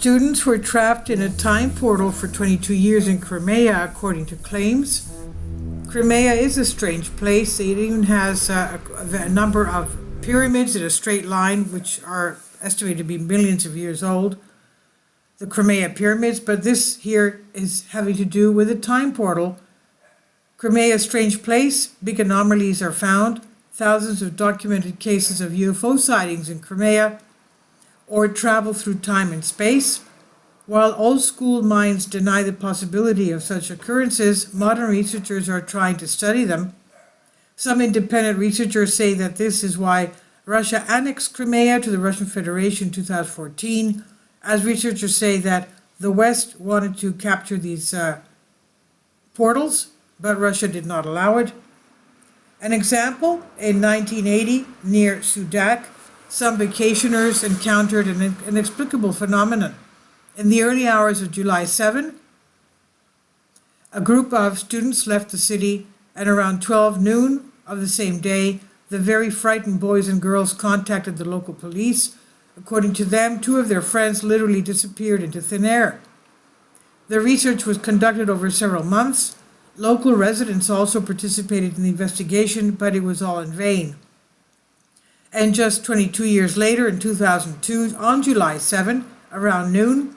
Students were trapped in a time portal for 22 years in Crimea, according to claims. Crimea is a strange place. It even has a number of pyramids in a straight line, which are estimated to be millions of years old. The Crimea pyramids, but this here is having to do with a time portal. Crimea, a strange place. Big anomalies are found. Thousands of documented cases of UFO sightings in Crimea, or travel through time and space. While old school minds deny the possibility of such occurrences, modern researchers are trying to study them. Some independent researchers say that this is why Russia annexed Crimea to the Russian Federation in 2014, as researchers say that the West wanted to capture these portals, but Russia did not allow it. An example, in 1980, near Sudak, some vacationers encountered an inexplicable phenomenon. In the early hours of July 7, a group of students left the city, and around 12 noon of the same day, the very frightened boys and girls contacted the local police. According to them, two of their friends literally disappeared into thin air. The research was conducted over several months. Local residents also participated in the investigation, but it was all in vain. And just 22 years later, in 2002, on July 7, around noon,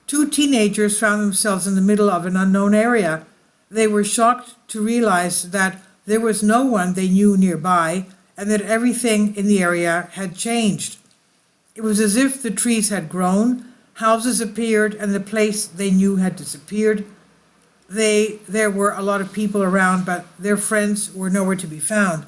two teenagers found themselves in the middle of an unknown area. They were shocked to realize that there was no one they knew nearby, and that everything in the area had changed. It was as if the trees had grown, houses appeared, and the place they knew had disappeared. There were a lot of people around, but their friends were nowhere to be found.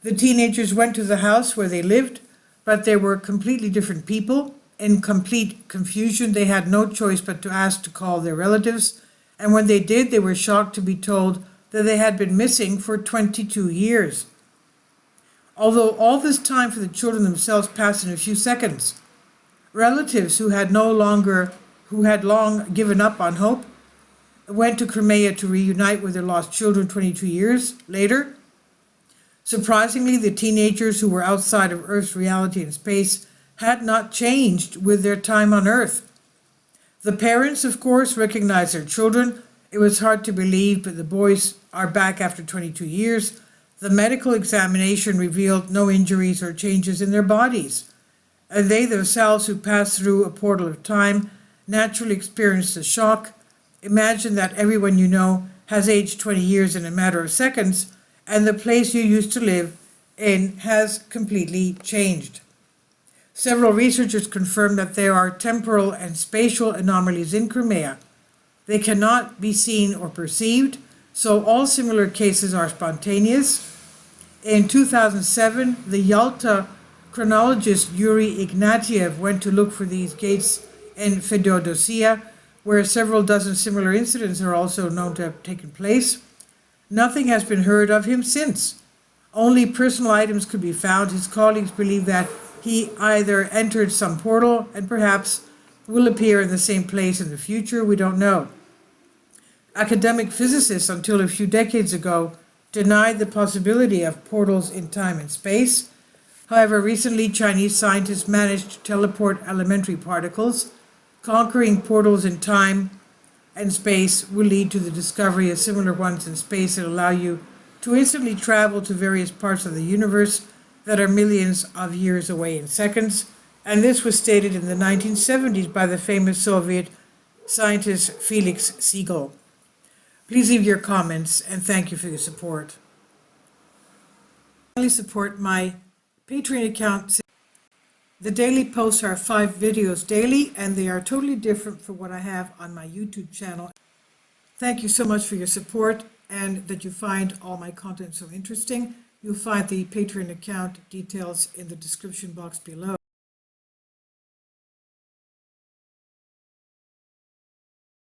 The teenagers went to the house where they lived, but they were completely different people. In complete confusion, they had no choice but to ask to call their relatives, and when they did, they were shocked to be told that they had been missing for 22 years. Although all this time for the children themselves passed in a few seconds, relatives who had long given up on hope went to Crimea to reunite with their lost children 22 years later. Surprisingly, the teenagers who were outside of Earth's reality and space had not changed with their time on Earth. The parents, of course, recognized their children. It was hard to believe, but the boys are back after 22 years. The medical examination revealed no injuries or changes in their bodies. And they themselves, who passed through a portal of time, naturally experienced a shock. Imagine that everyone you know has aged 20 years in a matter of seconds, and the place you used to live in has completely changed. Several researchers confirm that there are temporal and spatial anomalies in Crimea. They cannot be seen or perceived, so all similar cases are spontaneous. In 2007, the Yalta chronologist Yuri Ignatiev went to look for these gates in Fedosia, where several dozen similar incidents are also known to have taken place. Nothing has been heard of him since. Only personal items could be found. His colleagues believe that he either entered some portal and perhaps will appear in the same place in the future. We don't know. Academic physicists, until a few decades ago, denied the possibility of portals in time and space. However, recently Chinese scientists managed to teleport elementary particles. Conquering portals in time and space will lead to the discovery of similar ones in space that allow you to instantly travel to various parts of the universe that are millions of years away in seconds. And this was stated in the 1970s by the famous Soviet scientist Felix Siegel. Please leave your comments, and thank you for your support. Please support my Patreon account. The daily posts are 5 videos daily, and they are totally different from what I have on my YouTube channel. Thank you so much for your support and that you find all my content so interesting. You'll find the Patreon account details in the description box below.